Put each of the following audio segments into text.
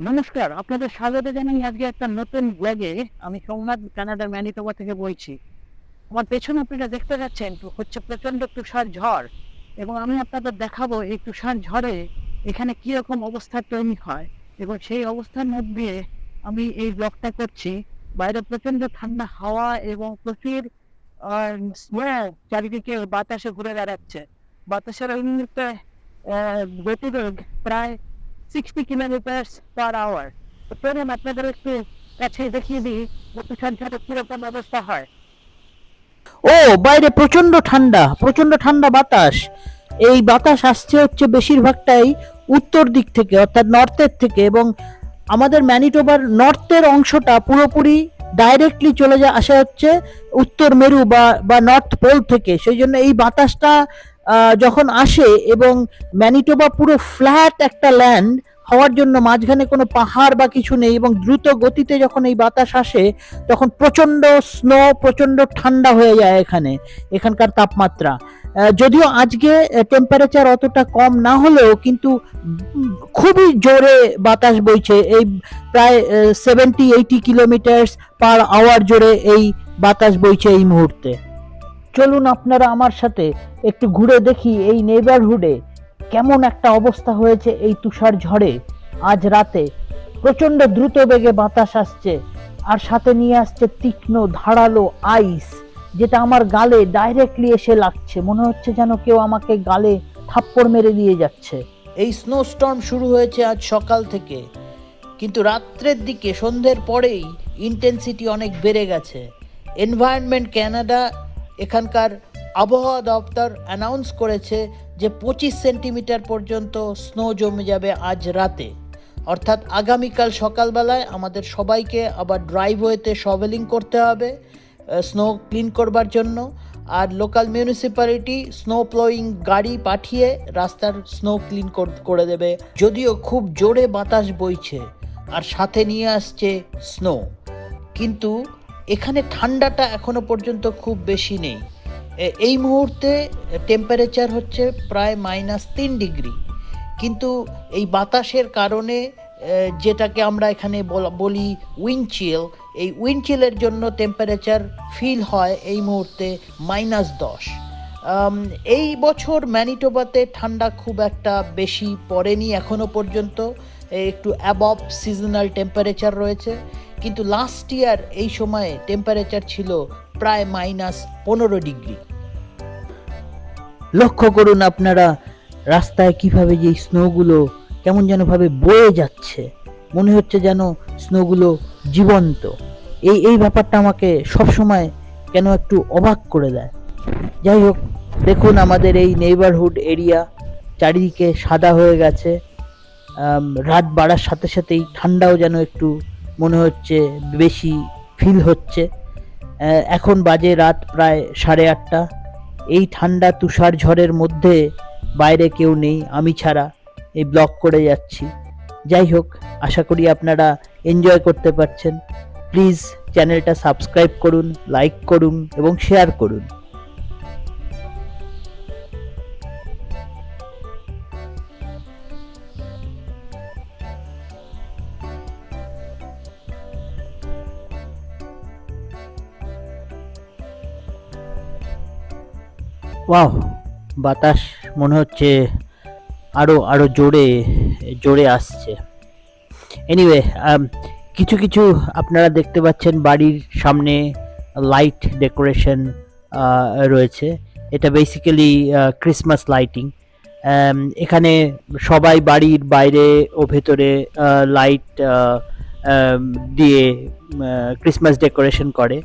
নমস্কার, আপনাদের স্বাগত জানাই আজকে একটা নতুন ব্লগে। আমি সোমনাথ, কানাডার ম্যানিটোবা থেকে বলছি। আমার পেছনে আপনারা দেখতে পাচ্ছেন হচ্ছে প্রচন্ড তুষার ঝড়, এবং আমি আপনাদের দেখাবো এই তুষার ঝড়ে এখানে কিরকম অবস্থা তৈরি হয়, এবং সেই অবস্থার মধ্যে আমি এই ব্লগটা করছি। বাইরে প্রচন্ড ঠান্ডা হাওয়া এবং প্রচুর স্নো চারিদিকে বাতাসে ঘুরে বেড়াচ্ছে। বাতাসের ওই মুহূর্তে গতিবেগ প্রায় 60 কিলোমিটার/আওয়ার। তো চলুন আপনাদের একটু কাছে দেখিয়ে দিই তুষার ঝড়ে কিরকম অবস্থা হয়। ও, বাইরে প্রচন্ড ঠান্ডা, প্রচন্ড ঠান্ডা বাতাস। এই বাতাস আসছে হচ্ছে বেশিরভাগটাই উত্তর দিক থেকে, অর্থাৎ নর্থের থেকে, এবং আমাদের ম্যানিটোবার নর্থের অংশটা পুরোপুরি ডাইরেক্টলি চলে আসা হচ্ছে উত্তর মেরু বা নর্থ পোল থেকে। সেই জন্য এই বাতাসটা যখন আসে, এবং ম্যানিটোবা পুরো ফ্ল্যাট একটা ল্যান্ড হওয়ার জন্য মাঝখানে কোনো পাহাড় বা কিছু নেই, এবং দ্রুত গতিতে যখন এই বাতাস আসে তখন প্রচন্ড স্নো, প্রচন্ড ঠান্ডা হয়ে যায় এখানকার তাপমাত্রা। যদিও আজকে টেম্পারেচার অতটা কম না হলেও কিন্তু খুবই জোরে বাতাস বইছে। এই প্রায় 70-80 কিলোমিটার/আওয়ার জোরে এই বাতাস বইছে এই মুহূর্তে। চলুন আপনারা আমার সাথে একটু ঘুরে দেখি এই নেইবারহুডে কেমন একটা অবস্থা হয়েছে এই তুষার ঝড়ে। আজ রাতে প্রচন্ড দ্রুত বেগে বাতাস আসছে, আর সাথে নিয়ে আসছে তীক্ষ্ণ ধারালো আইস, যেটা আমার গালে ডাইরেক্টলি এসে লাগছে। মনে হচ্ছে যেন কেউ আমাকে গালে থাপ্পড় মেরে দিয়ে যাচ্ছে। এই স্নোস্টর্ম শুরু হয়েছে আজ সকাল থেকে, কিন্তু রাত্রের দিকে সন্ধ্যের পরেই ইন্টেন্সিটি অনেক বেড়ে গেছে। এনভায়রনমেন্ট ক্যানাডা, এখানকার আবহাওয়া দপ্তর অ্যানাউন্স করেছে যে 25 সেন্টিমিটার পর্যন্ত স্নো জমে যাবে আজ রাতে। অর্থাৎ আগামীকাল সকালবেলায় আমাদের সবাইকে আবার ড্রাইভওয়েতে শভেলিং করতে হবে স্নো ক্লিন করবার জন্য। আর লোকাল মিউনিসিপ্যালিটি স্নো প্লোয়িং গাড়ি পাঠিয়ে রাস্তার স্নো ক্লিন করে দেবে। যদিও খুব জোরে বাতাস বইছে আর সাথে নিয়ে আসছে স্নো, কিন্তু এখানে ঠান্ডাটা এখনো পর্যন্ত খুব বেশি নেই। এই মুহূর্তে টেম্পারেচার হচ্ছে প্রায় -3 ডিগ্রি, কিন্তু এই বাতাসের কারণে যেটাকে আমরা এখানে বলি উইন্ডচিল, এই উইন্ডচিলের জন্য টেম্পারেচার ফিল হয় এই মুহূর্তে -10। এই বছর ম্যানিটোবাতে ঠান্ডা খুব একটা বেশি পড়েনি এখনো পর্যন্ত, একটু অ্যাবভ সিজনাল টেম্পারেচার রয়েছে, কিন্তু লাস্ট ইয়ার এই সময়ে টেম্পারেচার ছিল প্রায় -15 ডিগ্রি। লক্ষ্য করুন আপনারা রাস্তায় কিভাবে যে স্নোগুলো কেমন যেন ভাবে বয়ে যাচ্ছে, মনে হচ্ছে যেন স্নোগুলো জীবন্ত। এই ব্যাপারটা আমাকে সবসময় কেন একটু অবাক করে দেয়। যাই হোক, দেখুন আমাদের এই নেইবারহুড এরিয়া চারিদিকে সাদা হয়ে গেছে। রাত বাড়ার সাথে সাথেই ঠান্ডাও যেন একটু মনে হচ্ছে বেশি ফিল হচ্ছে। এখন বাজে রাত প্রায় 8:30। এই ঠান্ডা তুষার ঝড়ের মধ্যে বাইরে কেউ নেই আমি ছাড়া, এই ব্লগ করে যাচ্ছি। যাই হোক, আশা করি আপনারা এনজয় করতে পারছেন। প্লিজ চ্যানেলটা সাবস্ক্রাইব করুন, লাইক করুন এবং শেয়ার করুন। ওয়াও, বাতাস মনে হচ্ছে আরো আরো জোরে জোরে আসছে। এনিওয়ে, কিছু কিছু আপনারা দেখতে পাচ্ছেন বাড়ির সামনে লাইট ডেকোরেশন রয়েছে। এটা বেসিক্যালি ক্রিসমাস লাইটিং। এখানে সবাই বাড়ির বাইরে ও ভেতরে লাইট দিয়ে ক্রিসমাস ডেকোরেশন করে।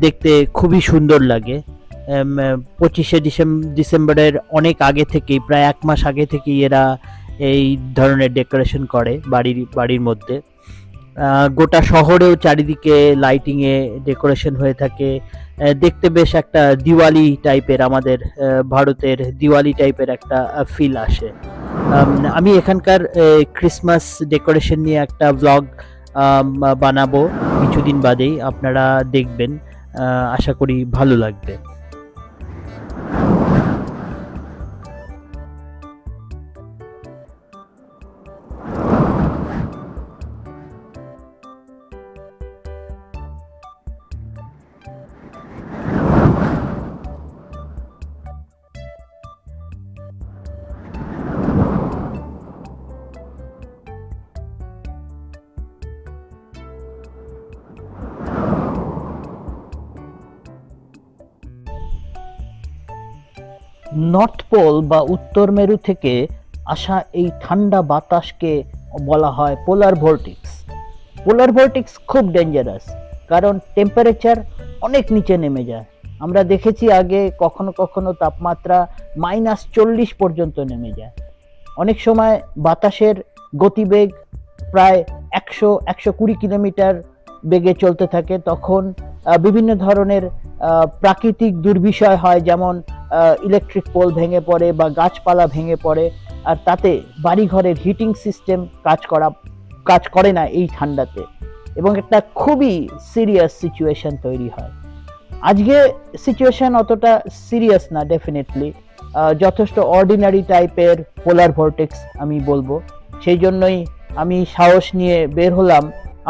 দেখতে খুবই সুন্দর লাগে। 25শে ডিসেম্বরের অনেক আগে থেকেই, প্রায় 1 মাস আগে থেকেই এরা এই ধরনের ডেকোরেশন করে বাড়ির মধ্যে। গোটা শহরেও চারিদিকে লাইটিংয়ে ডেকোরেশন হয়ে থাকে। দেখতে বেশ একটা দিওয়ালি টাইপের, আমাদের ভারতের দিওয়ালি টাইপের একটা ফিল আসে। আমি এখানকার ক্রিসমাস ডেকোরেশন নিয়ে একটা ব্লগ বানাবো কিছুদিন বাদেই, আপনারা দেখবেন। আশা করি ভালো লাগবে। নর্থ পোল বা উত্তর মেরু থেকে আসা এই ঠান্ডা বাতাসকে বলা হয় পোলার ভর্টিক্স। পোলার ভর্টিক্স খুব ডেঞ্জারাস, কারণ টেম্পারেচার অনেক নিচে নেমে যায়। আমরা দেখেছি আগে কখনো কখনো তাপমাত্রা -40 পর্যন্ত নেমে যায়। অনেক সময় বাতাসের গতিবেগ প্রায় 100-120 কিলোমিটার বেগে চলতে থাকে। তখন বিভিন্ন ধরনের প্রাকৃতিক দুর্বিষয় হয়, যেমন ইলেকট্রিক পোল ভেঙে পড়ে বা গাছপালা ভেঙে পড়ে, আর তাতে বাড়িঘরের হিটিং সিস্টেম কাজ করে না এই ঠান্ডাতে, এবং একটা খুবই সিরিয়াস সিচুয়েশন তৈরি হয়। আজকে সিচুয়েশন অতটা সিরিয়াস না, ডেফিনেটলি যথেষ্ট অর্ডিনারি টাইপের পোলার ভর্টেক্স আমি বলবো। সেই জন্যই আমি সাহস নিয়ে বের হলাম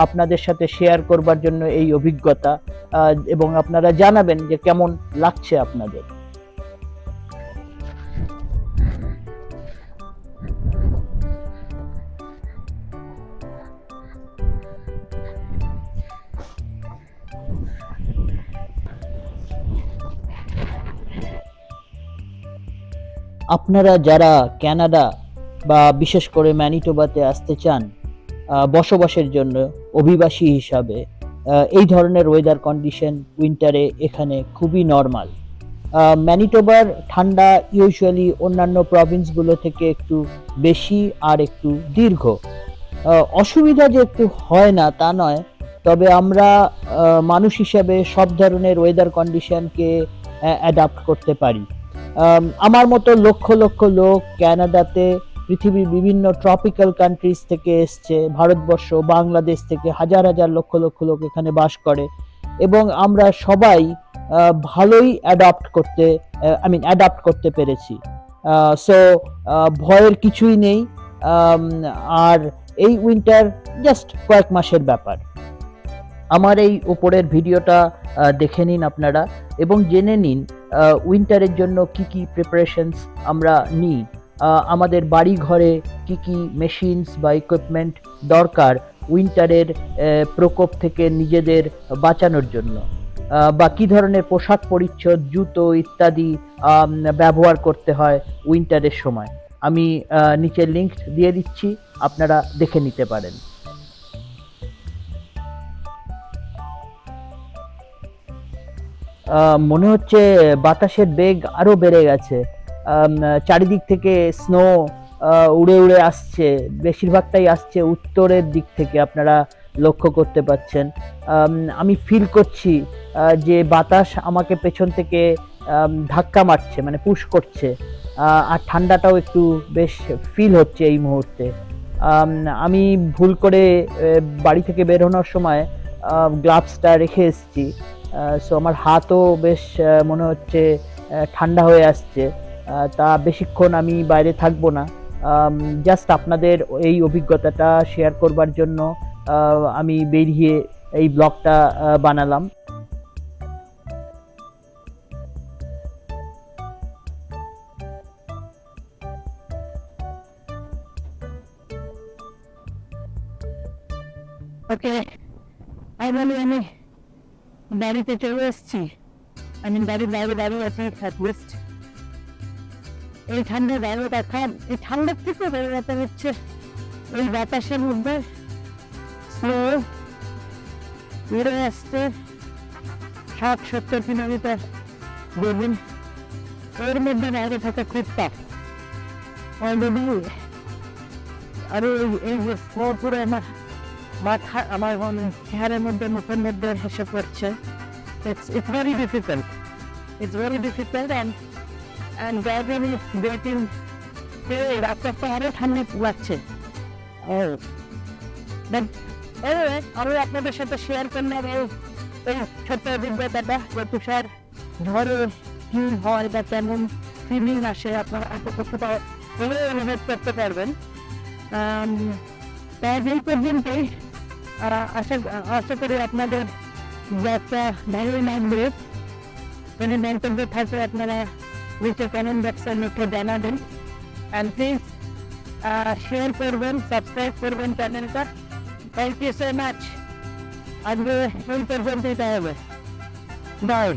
আপনাদের সাথে শেয়ার করবার জন্য এই অভিজ্ঞতা, এবং আপনারা জানাবেন যে কেমন লাগছে আপনাদের। আপনারা যারা কানাডা বা বিশেষ করে ম্যানিটোবাতে আসতে চান বসবাসের জন্য অভিবাসী হিসাবে, এই ধরনের ওয়েদার কন্ডিশন উইন্টারে এখানে খুবই নর্মাল। ম্যানিটোবার ঠান্ডা ইউজুয়ালি অন্যান্য প্রভিন্সগুলো থেকে একটু বেশি আর একটু দীর্ঘ। অসুবিধা যে একটু হয় না তা নয়, তবে আমরা মানুষ হিসাবে সব ধরনের ওয়েদার কন্ডিশনকে অ্যাডাপ্ট করতে পারি। আমার মতো লক্ষ লক্ষ লোক কানাডাতে পৃথিবীর বিভিন্ন ট্রপিক্যাল কান্ট্রিজ থেকে এসছে, ভারতবর্ষ, বাংলাদেশ থেকে হাজার হাজার লক্ষ লক্ষ লোক এখানে বাস করে, এবং আমরা সবাই ভালোই অ্যাডাপ্ট করতে পেরেছি। সো ভয়ের কিছুই নেই। আর এই উইন্টার জাস্ট কয়েক মাসের ব্যাপার। আমার এই উপরের ভিডিওটা দেখে নিন আপনারা, এবং জেনে নিন উইন্টারের জন্য কি কি প্রিপারেশনস আমরা নিই, আমাদের বাড়ি ঘরে কি কি মেশিনস বা ইকুইপমেন্ট দরকার উইন্টারের প্রকোপ থেকে নিজেদের বাঁচানোর জন্য, বা কি ধরনের পোশাক পরিচ্ছদ, জুতো ইত্যাদি ব্যবহার করতে হয় উইন্টারের সময়। আমি নিচে লিংক দিয়ে দিচ্ছি, আপনারা দেখে নিতে পারেন। মনে হচ্ছে বাতাসের বেগ আরো বেড়ে গেছে। চারিদিক থেকে স্নো উড়ে উড়ে আসছে, বেশিরভাগটাই আসছে উত্তরের দিক থেকে, আপনারা লক্ষ্য করতে পাচ্ছেন। আমি ফিল করছি যে বাতাস আমাকে পেছন থেকে ধাক্কা মারছে, মানে পুশ করছে, আর ঠান্ডাটাও একটু বেশ ফিল হচ্ছে এই মুহূর্তে। আমি ভুল করে বাড়ি থেকে বেরোনোর সময় গ্লাভসটা রেখে এসেছি, সো আমার হাতও বেশ মনে হচ্ছে ঠান্ডা হয়ে আসছে। তা বেশিক্ষণ আমি বাইরে থাকবো না, জাস্ট আপনাদের এই অভিজ্ঞতাটা শেয়ার করবার জন্য আমি বেরিয়ে এই ব্লগটা বানালাম। ওকে, আমি বাড়িতে চলে এসেছি। আমি বাড়ি আছে লিস্ট। এই ঠান্ডা বাইরে দেখান, এই ঠান্ডার থেকে বেরোতে হচ্ছে ওই বাতাসের মধ্যে স্লো উড়ে আসছে 60-70 কিলোমিটার দূরবীন, এর মধ্যে বাইরে থাকা খুব টাফ অলরেডি। আর এই যে স্লো পুরো আমার মাথা, আমার চেহারের মধ্যে, মুখের মধ্যে হেসে পড়ছে। It's very difficult. It's very difficult, and gradually getting আস্তে আস্তে আরো ঠান্ডা লাগছে। Anyway, আমি আপনাদের সাথে শেয়ার করলাম এই ছোট্ট অভিজ্ঞতাটা, তুষার ঝড়ে কি হয় বা কেমন ফিলিং আসে আপনারা কতটা অনুভব করতে পারবেন। তাই এই পর্যন্তই। আশা করি আপনাদের একটা ভালোই লাগবে। যদি মন্তব্য থাকে আপনারা নিচে কমেন্ট বক্সের মধ্যে জানাবেন, অ্যান্ড প্লিজ শেয়ার করবেন, সাবস্ক্রাইব করবেন চ্যানেলটা। Thank you so much. আজকে এই পর্যন্তই হবে। বাই।